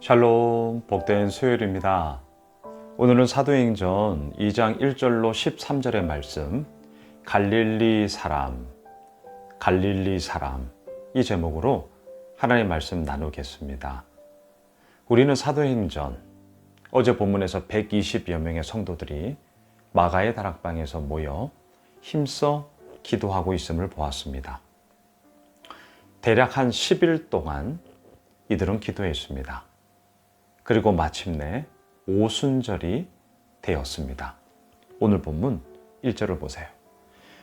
샬롬, 복된 수요일입니다. 오늘은 사도행전 2장 1절로 13절의 말씀, 갈릴리 사람 이 제목으로 하나님의 말씀 나누겠습니다. 우리는 사도행전, 어제 본문에서 120여 명의 성도들이 마가의 다락방에서 모여 힘써 기도하고 있음을 보았습니다. 대략 한 10일 동안 이들은 기도했습니다. 그리고 마침내 오순절이 되었습니다. 오늘 본문 1절을 보세요.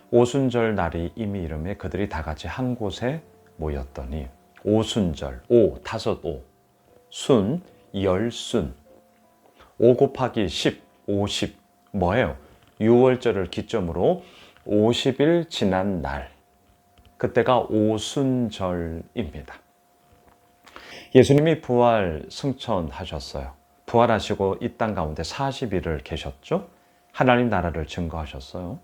오순절 날이 이미 이름에 그들이 다 같이 한 곳에 모였더니, 오순절, 다섯 오, 순, 열순, 5 곱하기 10, 50, 뭐예요? 6월절을 기점으로 50일 지난 날, 그때가 오순절입니다. 예수님이 부활 승천하셨어요. 부활하시고 이 땅 가운데 40일을 계셨죠. 하나님 나라를 증거하셨어요.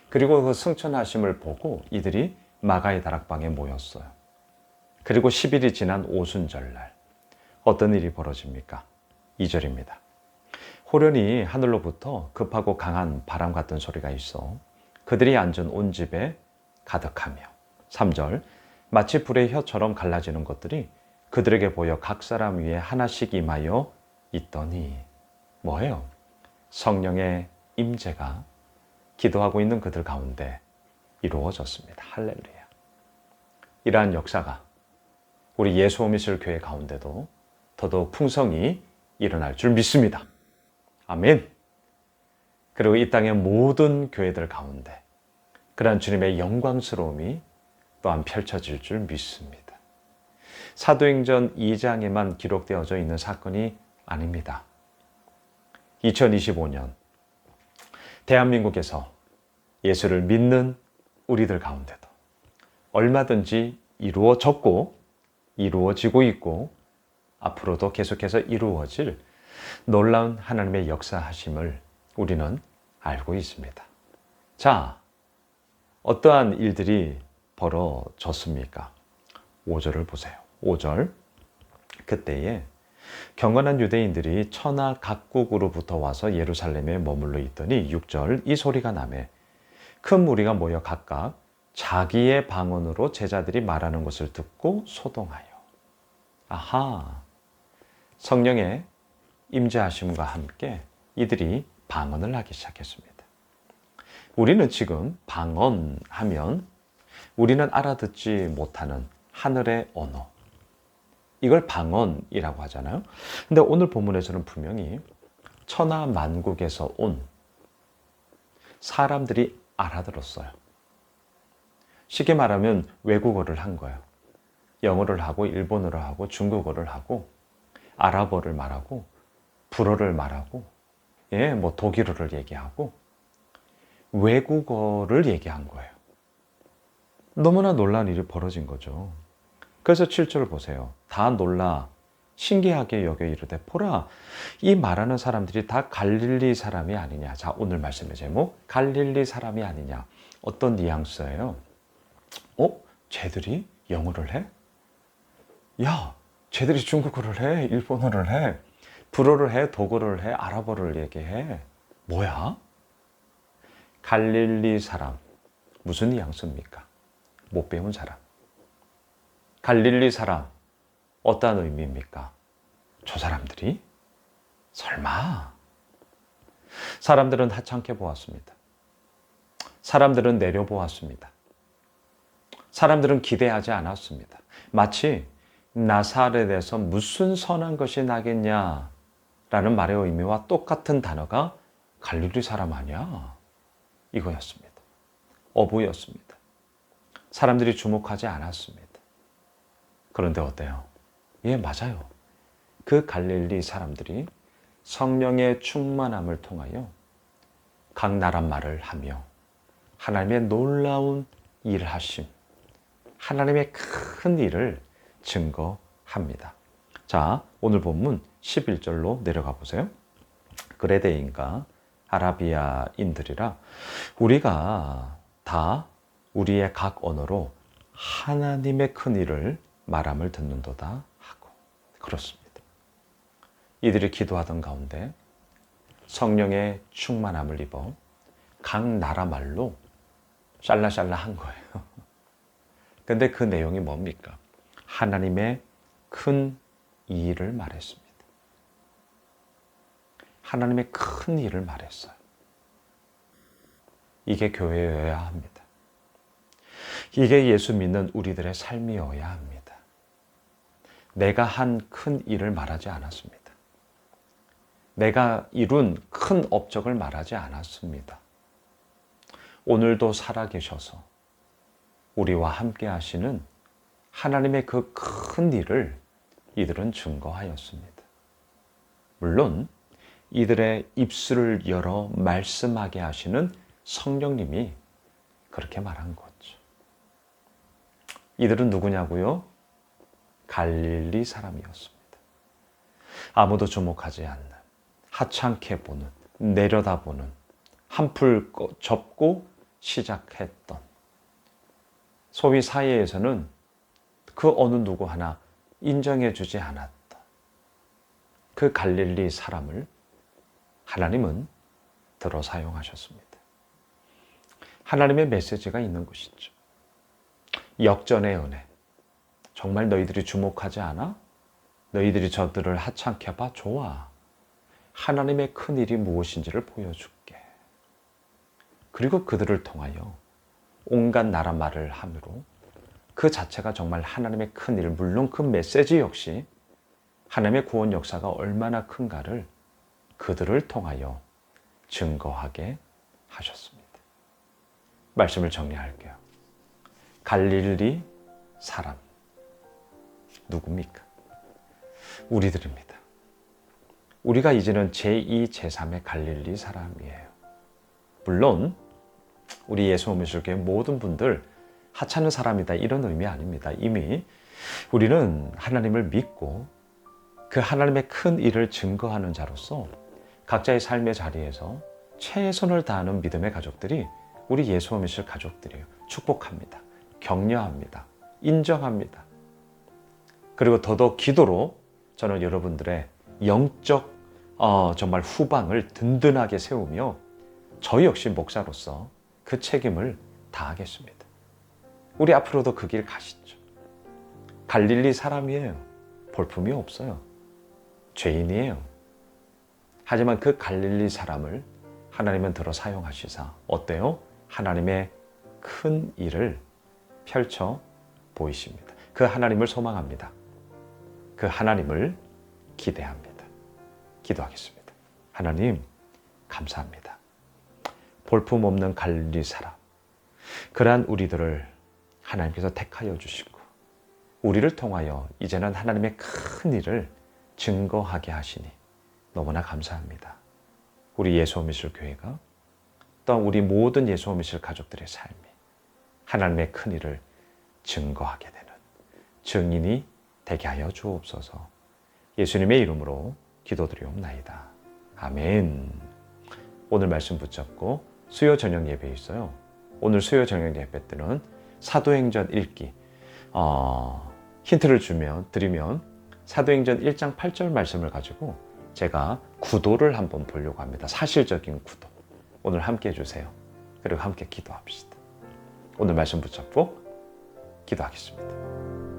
그리고 그 승천하심을 보고 이들이 마가의 다락방에 모였어요. 그리고 10일이 지난 오순절날 어떤 일이 벌어집니까? 2절입니다. 호련히 하늘로부터 급하고 강한 바람 같은 소리가 있어 그들이 앉은 온 집에 가득하며, 3절, 마치 불의 혀처럼 갈라지는 것들이 그들에게 보여 각 사람 위에 하나씩 임하여 있더니, 뭐예요? 성령의 임재가 기도하고 있는 그들 가운데 이루어졌습니다. 할렐루야. 이러한 역사가 우리 예수오미술 교회 가운데도 더더욱 풍성히 일어날 줄 믿습니다. 아멘. 그리고 이 땅의 모든 교회들 가운데 그러한 주님의 영광스러움이 또한 펼쳐질 줄 믿습니다. 사도행전 2장에만 기록되어져 있는 사건이 아닙니다. 2025년 대한민국에서 예수를 믿는 우리들 가운데도 얼마든지 이루어졌고 이루어지고 있고 앞으로도 계속해서 이루어질 놀라운 하나님의 역사하심을 우리는 알고 있습니다. 자, 어떠한 일들이 벌어졌습니까? 5절을 보세요. 5절, 그때에 경건한 유대인들이 천하 각국으로부터 와서 예루살렘에 머물러 있더니, 6절, 이 소리가 나매 큰 무리가 모여 각각 자기의 방언으로 제자들이 말하는 것을 듣고 소동하여. 아하, 성령의 임재하심과 함께 이들이 방언을 하기 시작했습니다. 우리는 지금 방언하면 우리는 알아듣지 못하는 하늘의 언어, 이걸 방언이라고 하잖아요. 근데 오늘 본문에서는 분명히 천하 만국에서 온 사람들이 알아들었어요. 쉽게 말하면 외국어를 한 거예요. 영어를 하고 일본어를 하고 중국어를 하고 아랍어를 말하고 불어를 말하고 독일어를 얘기하고 외국어를 얘기한 거예요. 너무나 놀라운 일이 벌어진 거죠. 그래서 7절을 보세요. 다 놀라 신기하게 여겨 이르되, 보라, 이 말하는 사람들이 다 갈릴리 사람이 아니냐. 자, 오늘 말씀의 제목, 갈릴리 사람이 아니냐. 어떤 뉘앙스예요? 쟤들이 영어를 해? 야, 쟤들이 중국어를 해, 일본어를 해, 불어를 해, 독어를 해, 아랍어를 얘기해. 뭐야? 갈릴리 사람, 무슨 뉘앙스입니까? 못 배운 사람. 갈릴리 사람, 어떤 의미입니까? 저 사람들이? 설마? 사람들은 하찮게 보았습니다. 사람들은 내려보았습니다. 사람들은 기대하지 않았습니다. 마치 나사렛에서 무슨 선한 것이 나겠냐라는 말의 의미와 똑같은 단어가 갈릴리 사람 아니야? 이거였습니다. 어부였습니다. 사람들이 주목하지 않았습니다. 그런데 어때요? 예, 맞아요. 그 갈릴리 사람들이 성령의 충만함을 통하여 각 나라 말을 하며 하나님의 놀라운 일하심, 하나님의 큰 일을 증거합니다. 자, 오늘 본문 11절로 내려가 보세요. 그레데인과 아라비아인들이라 우리가 다 우리의 각 언어로 하나님의 큰 일을 말함을 듣는도다 하고. 그렇습니다. 이들이 기도하던 가운데 성령의 충만함을 입어 각 나라 말로 샬라샬라 한 거예요. 근데 그 내용이 뭡니까? 하나님의 큰 일을 말했습니다. 하나님의 큰 일을 말했어요. 이게 교회여야 합니다. 이게 예수 믿는 우리들의 삶이어야 합니다. 내가 한 큰 일을 말하지 않았습니다. 내가 이룬 큰 업적을 말하지 않았습니다. 오늘도 살아계셔서 우리와 함께 하시는 하나님의 그 큰 일을 이들은 증거하였습니다. 물론 이들의 입술을 열어 말씀하게 하시는 성령님이 그렇게 말한 거죠. 이들은 누구냐고요? 갈릴리 사람이었습니다. 아무도 주목하지 않는, 하찮게 보는, 내려다보는, 한풀 접고 시작했던, 소위 사회에서는 그 어느 누구 하나 인정해 주지 않았던 그 갈릴리 사람을 하나님은 들어 사용하셨습니다. 하나님의 메시지가 있는 것이죠. 역전의 은혜. 정말 너희들이 주목하지 않아? 너희들이 저들을 하찮게 봐? 좋아. 하나님의 큰 일이 무엇인지를 보여줄게. 그리고 그들을 통하여 온갖 나라 말을 함으로 그 자체가 정말 하나님의 큰 일, 물론 그 메시지 역시 하나님의 구원 역사가 얼마나 큰가를 그들을 통하여 증거하게 하셨습니다. 말씀을 정리할게요. 갈릴리 사람. 누굽니까? 우리들입니다. 우리가 이제는 제2, 제3의 갈릴리 사람이에요. 물론 우리 예수오미술교회 모든 분들 하찮은 사람이다 이런 의미 아닙니다. 이미 우리는 하나님을 믿고 그 하나님의 큰 일을 증거하는 자로서 각자의 삶의 자리에서 최선을 다하는 믿음의 가족들이 우리 예수오미술 가족들이에요. 축복합니다. 격려합니다. 인정합니다. 그리고 더더욱 기도로 저는 여러분들의 영적 정말 후방을 든든하게 세우며 저 역시 목사로서 그 책임을 다하겠습니다. 우리 앞으로도 그 길 가시죠. 갈릴리 사람이에요. 볼품이 없어요. 죄인이에요. 하지만 그 갈릴리 사람을 하나님은 들어 사용하시사 어때요? 하나님의 큰 일을 펼쳐 보이십니다. 그 하나님을 소망합니다. 그 하나님을 기대합니다. 기도하겠습니다. 하나님 감사합니다. 볼품없는 갈릴리 사람, 그러한 우리들을 하나님께서 택하여 주시고 우리를 통하여 이제는 하나님의 큰 일을 증거하게 하시니 너무나 감사합니다. 우리 예수오미술교회가 또 우리 모든 예수오미술 가족들의 삶이 하나님의 큰 일을 증거하게 되는 증인이 되게 하여 주옵소서. 예수님의 이름으로 기도드리옵나이다. 아멘. 오늘 말씀 붙잡고 수요 저녁 예배 있어요. 오늘 수요 저녁 예배 때는 사도행전 1기 힌트를 드리면 사도행전 1장 8절 말씀을 가지고 제가 구도를 한번 보려고 합니다. 사실적인 구도. 오늘 함께 해주세요. 그리고 함께 기도합시다. 오늘 말씀 붙잡고 기도하겠습니다.